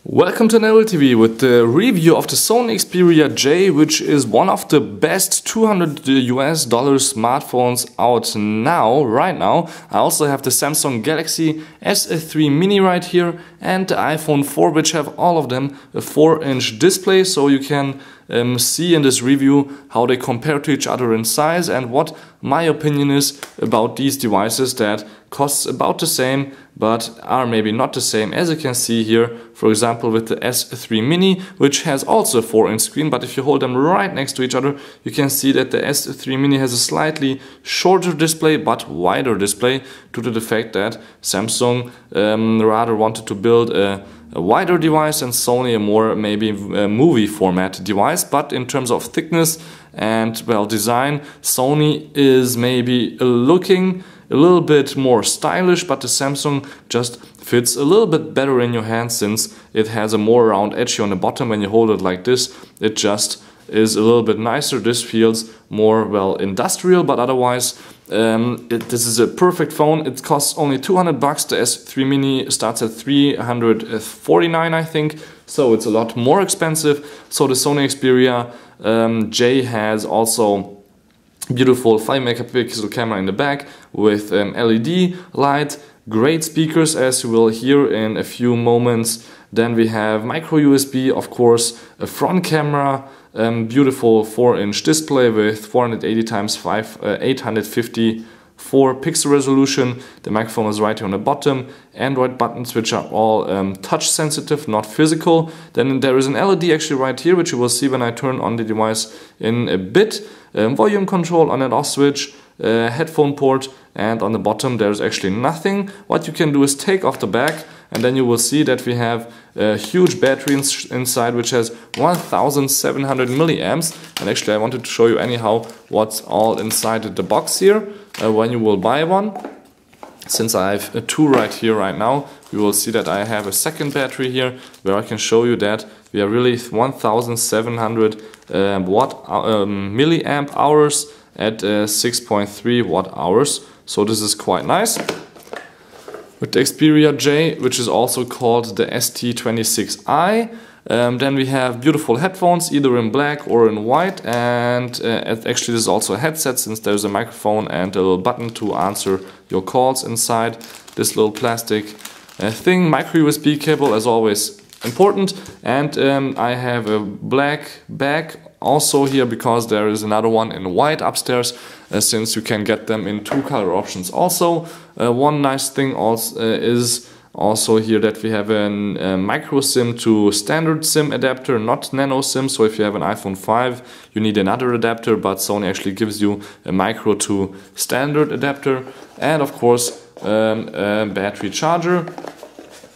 Welcome to Neville TV with the review of the Sony Xperia J, which is one of the best $200 smartphones out now, right now. I also have the Samsung Galaxy S3 Mini right here and the iPhone 4, which have all of them a 4-inch display, so you can see in this review how they compare to each other in size and what my opinion is about these devices that costs about the same but are maybe not the same, as you can see here, for example with the S3 Mini, which has also a 4-inch screen, but if you hold them right next to each other you can see that the S3 Mini has a slightly shorter display but wider display due to the fact that Samsung rather wanted to build a wider device and Sony a more maybe movie format device. But in terms of thickness and well design, Sony is maybe looking a little bit more stylish, but the Samsung just fits a little bit better in your hand since it has a more round edge here on the bottom. When you hold it like this, it just is a little bit nicer. This feels more well industrial, but otherwise this is a perfect phone. It costs only $200. The S3 Mini starts at $349, I think, so it's a lot more expensive. So the Sony Xperia J has also beautiful 5-megapixel camera in the back with LED light, great speakers as you will hear in a few moments. Then we have micro USB, of course, a front camera, beautiful 4-inch display with 480 x 854 pixel resolution. The microphone is right here on the bottom. Android buttons, which are all touch sensitive, not physical. Then there is an LED actually right here, which you will see when I turn on the device in a bit. Volume control, on and off switch, headphone port, and on the bottom there's actually nothing. What you can do is take off the back and then you will see that we have a huge battery inside, which has 1700 milliamps. And actually I wanted to show you anyhow what's all inside the box here when you will buy one. Since I have two right here right now, you will see that I have a second battery here where I can show you that we are really 1700 milliamp hours at 6.3 watt hours. So this is quite nice. With the Xperia J, which is also called the ST26i, then we have beautiful headphones, either in black or in white, and actually this is also a headset since there's a microphone and a little button to answer your calls inside this little plastic thing. Micro USB cable, as always, important, and I have a black bag also here because there is another one in white upstairs, since you can get them in two color options also. One nice thing also is also here that we have a micro SIM to standard SIM adapter, not nano SIM. So if you have an iPhone 5 you need another adapter, but Sony actually gives you a micro to standard adapter. And of course a battery charger,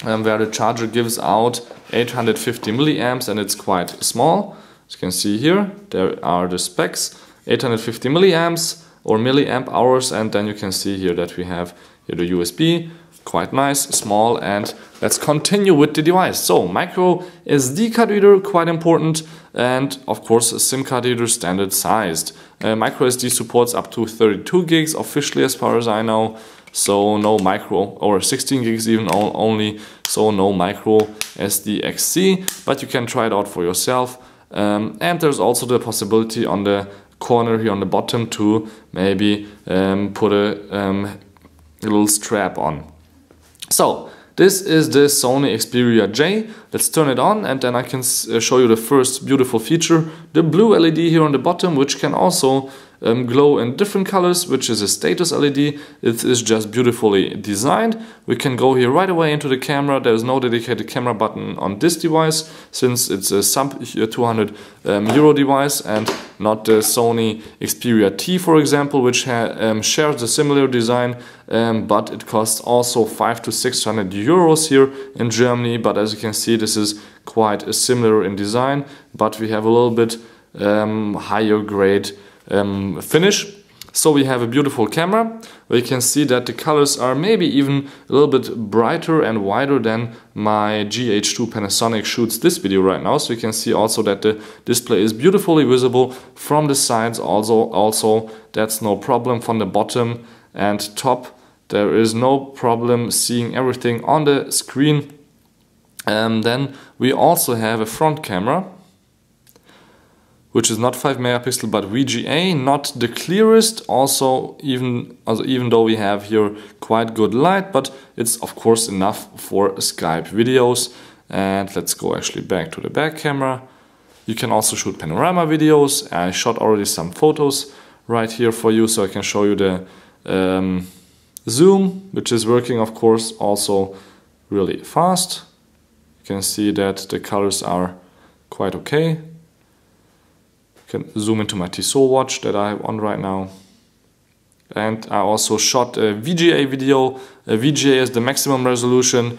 where the charger gives out 850 milliamps and it's quite small. As you can see here, there are the specs, 850 milliamps or milliamp hours, and then you can see here that we have here the USB, quite nice, small. And let's continue with the device. So micro SD card reader, quite important, and of course a SIM card reader, standard sized. Micro SD supports up to 32 gigs officially as far as I know, so no micro, or 16 gigs even only, so no micro SD XC, but you can try it out for yourself. And there's also the possibility on the corner here on the bottom to maybe put a little strap on. So this is the Sony Xperia J. Let's turn it on and then I can show you the first beautiful feature, the blue LED here on the bottom, which can also glow in different colors, which is a status LED. It is just beautifully designed. We can go here right away into the camera. There is no dedicated camera button on this device since it's a sub 200 euro device and not the Sony Xperia T, for example, which shares a similar design, but it costs also 500 to 600 euros here in Germany. But as you can see, this is quite similar in design, but we have a little bit higher grade finish. So we have a beautiful camera where you can see that the colors are maybe even a little bit brighter and wider than my GH2 Panasonic shoots this video right now. So you can see also that the display is beautifully visible from the sides also that's no problem. From the bottom and top there is no problem seeing everything on the screen. Then we also have a front camera, which is not 5 megapixel but VGA, not the clearest, also even though we have here quite good light, but it's of course enough for Skype videos. And let's go actually back to the back camera. You can also shoot panorama videos. I shot already some photos right here for you, so I can show you the zoom, which is working of course also really fast. You can see that the colors are quite okay. You can zoom into my Tissot watch that I have on right now. And I also shot a VGA video. VGA is the maximum resolution,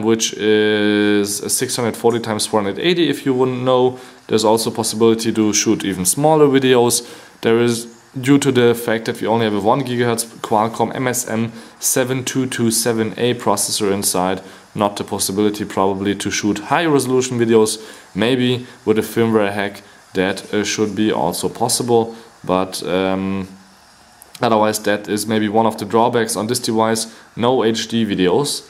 which is 640 x 480 if you wouldn't know. There's also a possibility to shoot even smaller videos. There is, due to the fact that we only have a 1 GHz Qualcomm MSM 7227A processor inside, not the possibility probably to shoot high resolution videos. Maybe with a firmware hack that should be also possible, but otherwise that is maybe one of the drawbacks on this device. No HD videos.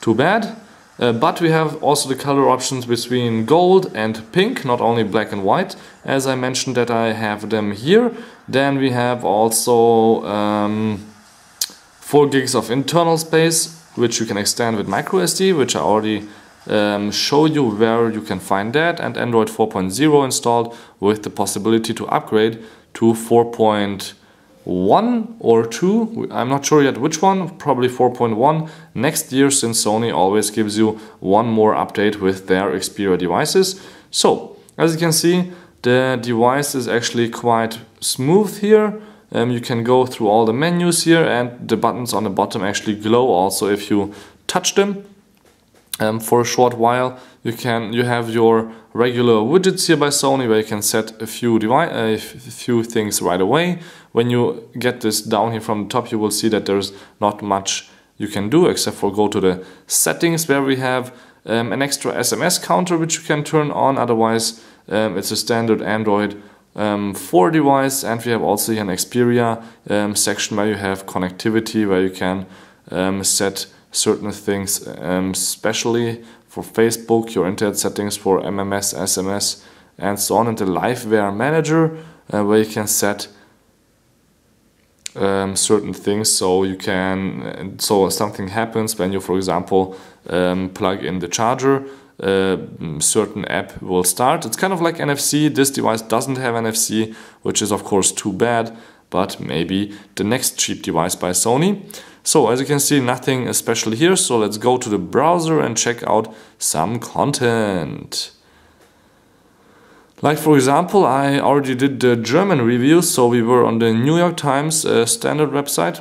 Too bad. But we have also the color options between gold and pink, not only black and white, as I mentioned that I have them here. Then we have also 4 gigs of internal space, which you can extend with micro SD, which I already show you where you can find that, and Android 4.0 installed with the possibility to upgrade to 4.1 or 2, I'm not sure yet which one, probably 4.1 next year, since Sony always gives you one more update with their Xperia devices. So, as you can see, the device is actually quite smooth here. You can go through all the menus here, and the buttons on the bottom actually glow also if you touch them. For a short while you have your regular widgets here by Sony, where you can set a few things right away. When you get this down here from the top, you will see that there's not much you can do except for go to the settings, where we have an extra SMS counter which you can turn on. Otherwise it's a standard Android 4 device. And we have also here an Xperia section where you have connectivity, where you can set certain things, especially for Facebook, your internet settings for MMS, SMS, and so on, and the Liveware Manager, where you can set certain things. So you can, so something happens when you, for example, plug in the charger, certain app will start. It's kind of like NFC. This device doesn't have NFC, which is of course too bad, but maybe the next cheap device by Sony. So as you can see, nothing special here. So let's go to the browser and check out some content. Like for example, I already did the German review, so we were on the New York Times standard website,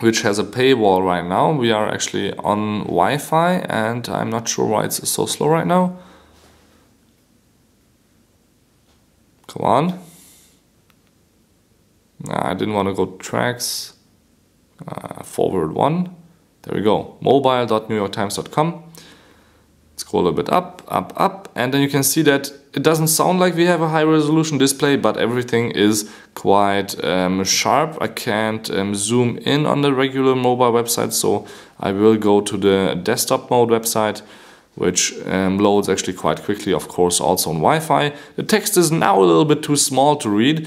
which has a paywall right now. We are actually on Wi-Fi, and I'm not sure why it's so slow right now. Come on. Nah, I didn't want to go tracks. Forward one. There we go. mobile.newyorktimes.com. Let's go a little bit up, up, up, and then you can see that it doesn't sound like we have a high resolution display, but everything is quite sharp. I can't zoom in on the regular mobile website, so I will go to the desktop mode website, which loads actually quite quickly, of course, also on Wi-Fi. The text is now a little bit too small to read,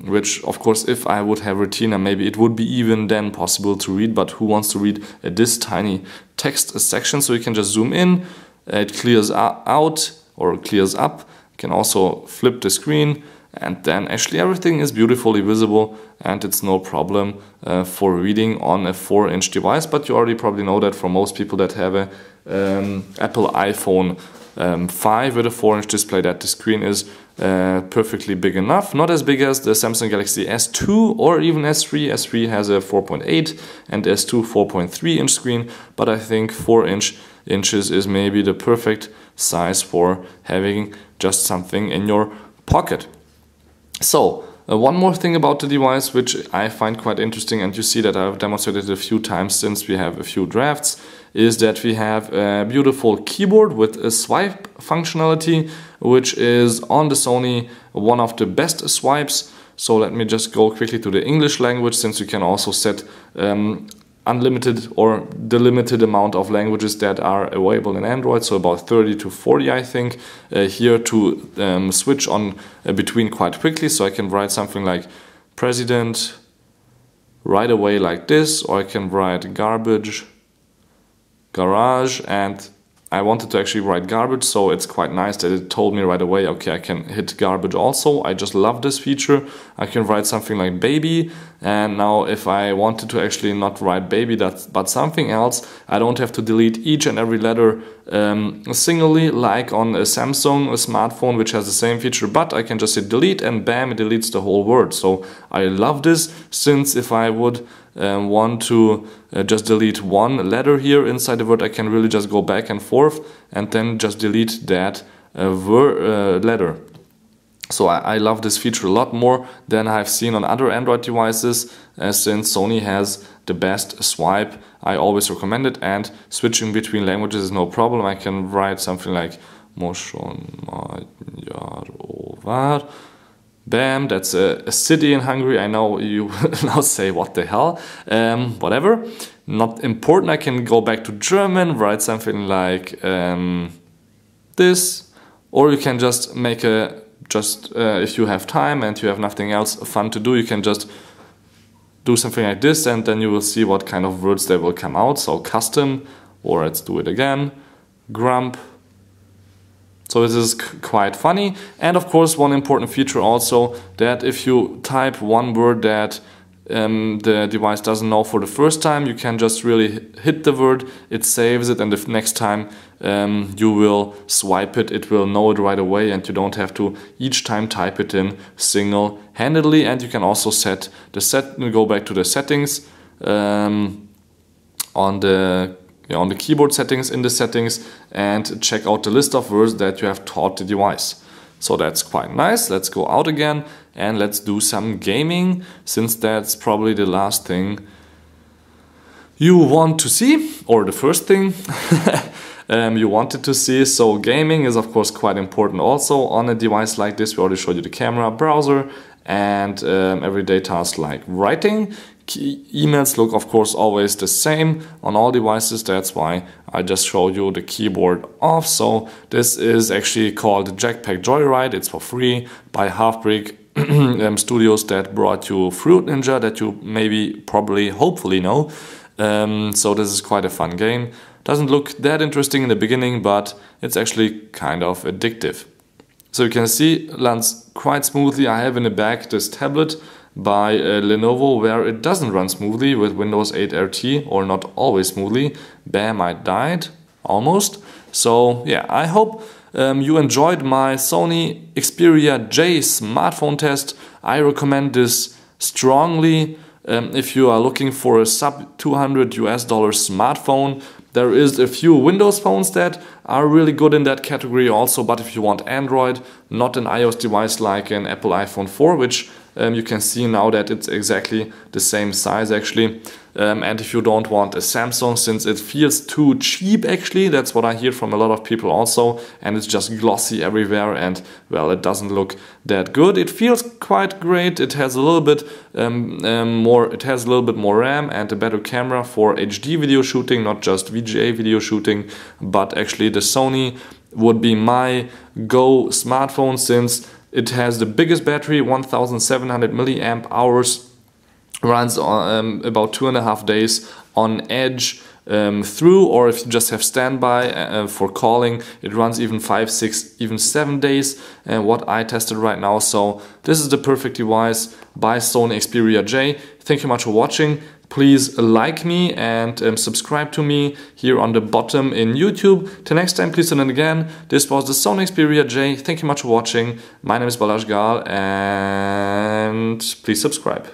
which, of course, if I would have Retina, maybe it would be even then possible to read, but who wants to read this tiny text section? So you can just zoom in, it clears out or clears up. You can also flip the screen, and then actually everything is beautifully visible, and it's no problem for reading on a 4-inch device. But you already probably know that for most people that have a Apple iPhone 5 with a 4-inch display, that the screen is perfectly big enough. Not as big as the Samsung Galaxy S2 or even S3. S3 has a 4.8 and S2 4.3-inch screen, but I think 4 inches is maybe the perfect size for having just something in your pocket. So, one more thing about the device which I find quite interesting, and you see that I've demonstrated it a few times since we have a few drafts, is that we have a beautiful keyboard with a swipe functionality, which is on the Sony one of the best swipes. So let me just go quickly to the English language, since you can also set unlimited or the limited amount of languages that are available in Android, so about 30 to 40 I think, here to switch on between quite quickly. So I can write something like president right away like this, or I can write garbage, garage, and I wanted to actually write garbage, so it's quite nice that it told me right away, okay, I can hit garbage also. I just love this feature. I can write something like baby, and now if I wanted to actually not write baby but something else, I don't have to delete each and every letter singly like on a Samsung smartphone, which has the same feature, but I can just hit delete and bam, it deletes the whole word. So I love this, since if I would want to just delete one letter here inside the word, I can really just go back and forth and then just delete that letter. So I love this feature a lot more than I've seen on other Android devices, since Sony has the best swipe. I always recommend it, and switching between languages is no problem. I can write something like Mosonmagyarovar. Bam, that's a city in Hungary. I know you now say, what the hell? Whatever, not important. I can go back to German, write something like this, or you can just make if you have time and you have nothing else fun to do, you can just do something like this, and then you will see what kind of words they will come out. So custom, or let's do it again, grump. So this is quite funny. And of course, one important feature also, that if you type one word that the device doesn't know for the first time, you can just really hit the word, it saves it, and if next time you will swipe it, it will know it right away, and you don't have to each time type it in single-handedly. And you can also go back to the settings on the keyboard settings, in the settings, and check out the list of words that you have taught the device. So that's quite nice. Let's go out again and let's do some gaming, since that's probably the last thing you want to see, or the first thing you wanted to see. So gaming is of course quite important also on a device like this. We already showed you the camera, browser, and everyday tasks like writing. Emails look of course always the same on all devices, that's why I just showed you the keyboard off. So this is actually called Jackpack Joyride. It's for free by Halfbrick Studios that brought you Fruit Ninja, that you hopefully know. So this is quite a fun game. Doesn't look that interesting in the beginning, but it's actually kind of addictive. So you can see it runs quite smoothly. I have in the back this tablet by Lenovo, where it doesn't run smoothly with Windows 8 RT, or not always smoothly. Bam, I died, almost. So yeah, I hope you enjoyed my Sony Xperia J smartphone test. I recommend this strongly if you are looking for a sub $200 smartphone. There is a few Windows phones that are really good in that category also, but if you want Android, not an iOS device like an Apple iPhone 4, which you can see now that it's exactly the same size actually. And if you don't want a Samsung, since it feels too cheap actually, that's what I hear from a lot of people also, and it's just glossy everywhere, and well, it doesn't look that good. It feels quite great. It has a little bit more RAM and a better camera for HD video shooting, not just VGA video shooting, but actually the Sony would be my go smartphone, since it has the biggest battery, 1700 milliamp hours, runs about 2.5 days on edge through, or if you just have standby for calling, it runs even 5, 6, even 7 days, what I tested right now. So this is the perfect device by Sony Xperia J. Thank you much for watching. Please like me and subscribe to me here on the bottom in YouTube. Till next time, please tune in again. This was the Sony Xperia J. Thank you much for watching. My name is Balázs Gál, and please subscribe.